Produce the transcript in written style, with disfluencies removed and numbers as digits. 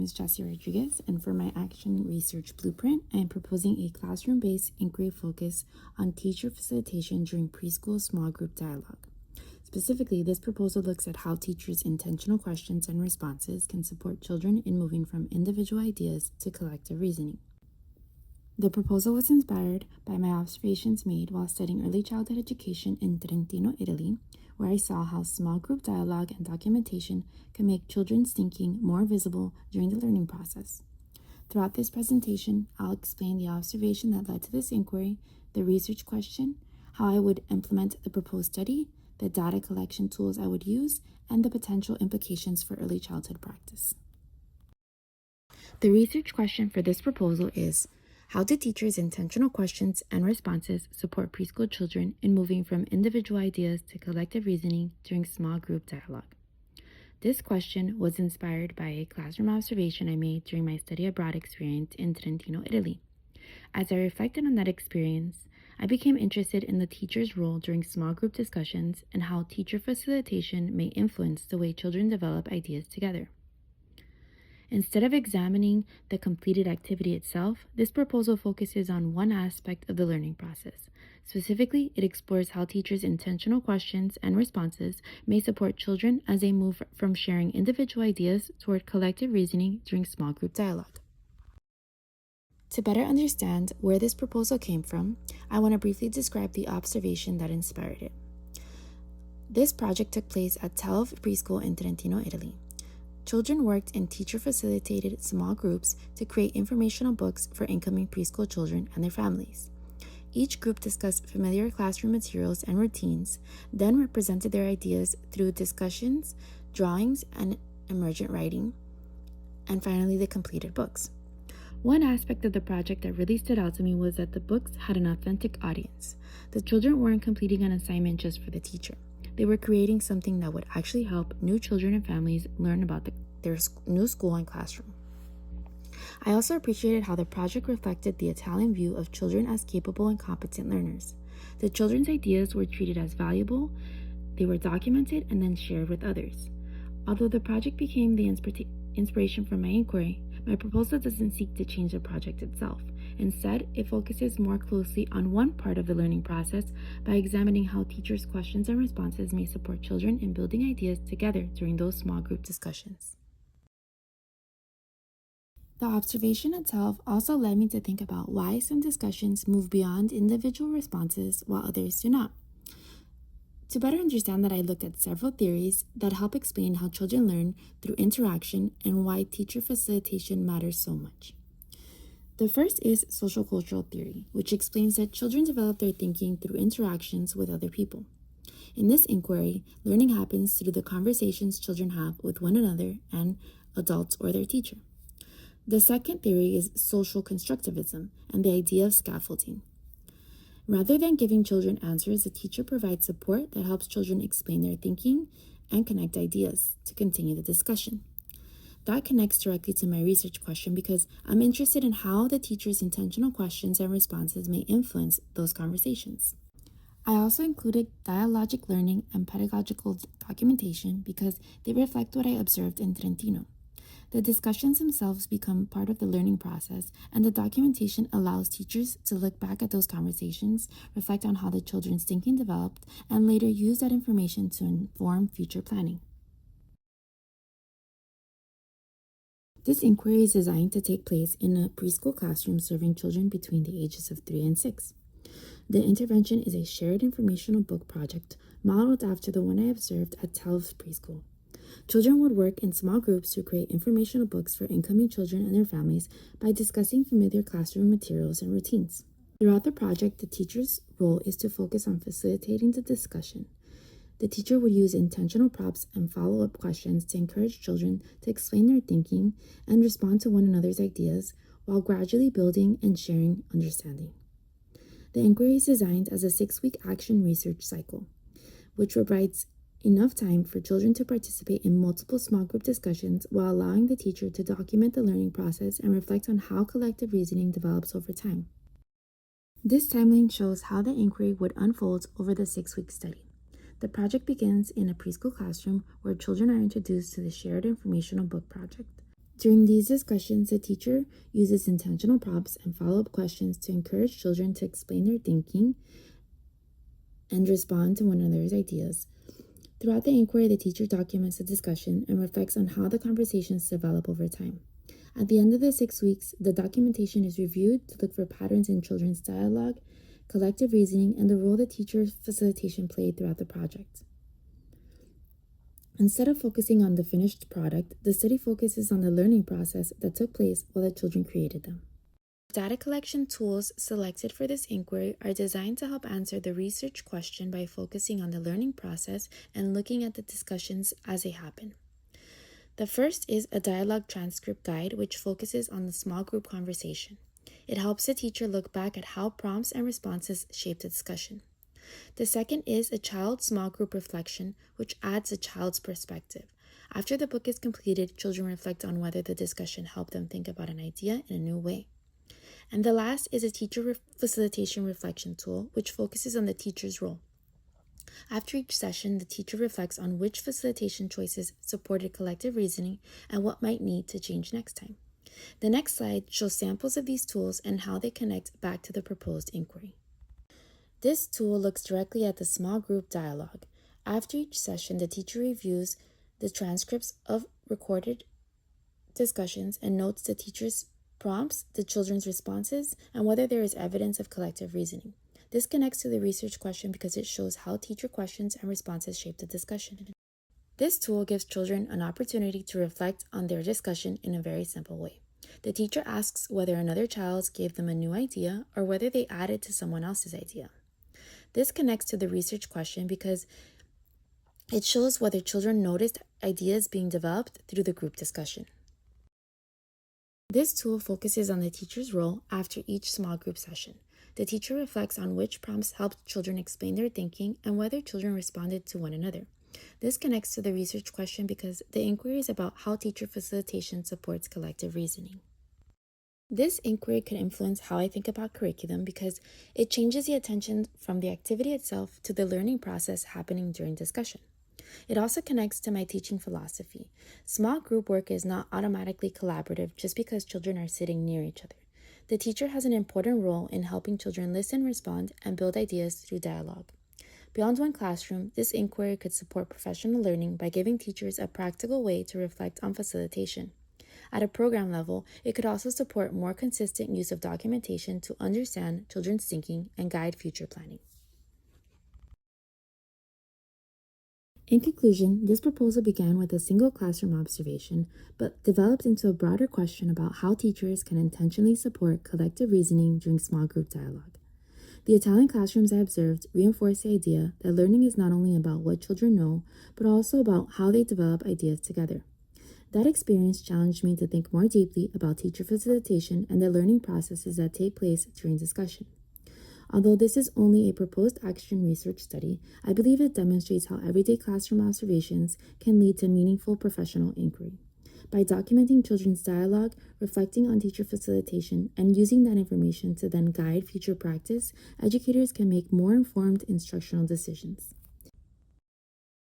name is Jessie Rodriguez, and for my Action Research Blueprint, I am proposing a classroom-based inquiry focus on teacher facilitation during preschool small group dialogue. Specifically, this proposal looks at how teachers' intentional questions and responses can support children in moving from individual ideas to collective reasoning. The proposal was inspired by my observations made while studying early childhood education in Trentino, Italy, where I saw how small group dialogue and documentation can make children's thinking more visible during the learning process. Throughout this presentation, I'll explain the observation that led to this inquiry, the research question, how I would implement the proposed study, the data collection tools I would use, and the potential implications for early childhood practice. The research question for this proposal is, how do teachers' intentional questions and responses support preschool children in moving from individual ideas to collective reasoning during small group dialogue? This question was inspired by a classroom observation I made during my study abroad experience in Trentino, Italy. As I reflected on that experience, I became interested in the teacher's role during small group discussions and how teacher facilitation may influence the way children develop ideas together. Instead of examining the completed activity itself, this proposal focuses on one aspect of the learning process. Specifically, it explores how teachers' intentional questions and responses may support children as they move from sharing individual ideas toward collective reasoning during small group dialogue. To better understand where this proposal came from, I want to briefly describe the observation that inspired it. This project took place at TELV Preschool in Trentino, Italy. Children worked in teacher-facilitated small groups to create informational books for incoming preschool children and their families. Each group discussed familiar classroom materials and routines, then represented their ideas through discussions, drawings, and emergent writing, and finally the completed books. One aspect of the project that really stood out to me was that the books had an authentic audience. The children weren't completing an assignment just for the teacher. They were creating something that would actually help new children and families learn about their new school and classroom. I also appreciated how the project reflected the Italian view of children as capable and competent learners. The children's ideas were treated as valuable, they were documented and then shared with others. Although the project became the inspiration for my inquiry, my proposal doesn't seek to change the project itself. Instead, it focuses more closely on one part of the learning process by examining how teachers' questions and responses may support children in building ideas together during those small group discussions. The observation itself also led me to think about why some discussions move beyond individual responses while others do not. To better understand that, I looked at several theories that help explain how children learn through interaction and why teacher facilitation matters so much. The first is social cultural theory, which explains that children develop their thinking through interactions with other people. In this inquiry, learning happens through the conversations children have with one another and adults or their teacher. The second theory is social constructivism and the idea of scaffolding. Rather than giving children answers, the teacher provides support that helps children explain their thinking and connect ideas to continue the discussion. That connects directly to my research question because I'm interested in how the teacher's intentional questions and responses may influence those conversations. I also included dialogic learning and pedagogical documentation because they reflect what I observed in Trentino. The discussions themselves become part of the learning process, and the documentation allows teachers to look back at those conversations, reflect on how the children's thinking developed, and later use that information to inform future planning. This inquiry is designed to take place in a preschool classroom serving children between the ages of 3 and 6. The intervention is a shared informational book project modeled after the one I observed at TELV Preschool. Children would work in small groups to create informational books for incoming children and their families by discussing familiar classroom materials and routines. Throughout the project, the teacher's role is to focus on facilitating the discussion. The teacher would use intentional props and follow-up questions to encourage children to explain their thinking and respond to one another's ideas while gradually building and sharing understanding. The inquiry is designed as a 6-week action research cycle, which provides enough time for children to participate in multiple small group discussions while allowing the teacher to document the learning process and reflect on how collective reasoning develops over time. This timeline shows how the inquiry would unfold over the 6-week study. The project begins in a preschool classroom where children are introduced to the shared informational book project. During these discussions, the teacher uses intentional prompts and follow-up questions to encourage children to explain their thinking and respond to one another's ideas. Throughout the inquiry, the teacher documents the discussion and reflects on how the conversations develop over time. At the end of the 6 weeks, the documentation is reviewed to look for patterns in children's dialogue, collective reasoning, and the role the teacher's facilitation played throughout the project. Instead of focusing on the finished product, the study focuses on the learning process that took place while the children created them. Data collection tools selected for this inquiry are designed to help answer the research question by focusing on the learning process and looking at the discussions as they happen. The first is a dialogue transcript guide, which focuses on the small group conversation. It helps the teacher look back at how prompts and responses shaped the discussion. The second is a child small group reflection, which adds a child's perspective. After the book is completed, children reflect on whether the discussion helped them think about an idea in a new way. And the last is a teacher facilitation reflection tool, which focuses on the teacher's role. After each session, the teacher reflects on which facilitation choices supported collective reasoning and what might need to change next time. The next slide shows samples of these tools and how they connect back to the proposed inquiry. This tool looks directly at the small group dialogue. After each session, the teacher reviews the transcripts of recorded discussions and notes the teacher's prompts, the children's responses, and whether there is evidence of collective reasoning. This connects to the research question because it shows how teacher questions and responses shape the discussion. This tool gives children an opportunity to reflect on their discussion in a very simple way. The teacher asks whether another child gave them a new idea or whether they added to someone else's idea. This connects to the research question because it shows whether children noticed ideas being developed through the group discussion. This tool focuses on the teacher's role after each small group session. The teacher reflects on which prompts helped children explain their thinking and whether children responded to one another. This connects to the research question because the inquiry is about how teacher facilitation supports collective reasoning. This inquiry could influence how I think about curriculum because it changes the attention from the activity itself to the learning process happening during discussion. It also connects to my teaching philosophy. Small group work is not automatically collaborative just because children are sitting near each other. The teacher has an important role in helping children listen, respond, and build ideas through dialogue. Beyond one classroom, this inquiry could support professional learning by giving teachers a practical way to reflect on facilitation. At a program level, it could also support more consistent use of documentation to understand children's thinking and guide future planning. In conclusion, this proposal began with a single classroom observation, but developed into a broader question about how teachers can intentionally support collective reasoning during small group dialogue. The Italian classrooms I observed reinforced the idea that learning is not only about what children know, but also about how they develop ideas together. That experience challenged me to think more deeply about teacher facilitation and the learning processes that take place during discussion. Although this is only a proposed action research study, I believe it demonstrates how everyday classroom observations can lead to meaningful professional inquiry. By documenting children's dialogue, reflecting on teacher facilitation, and using that information to then guide future practice, educators can make more informed instructional decisions.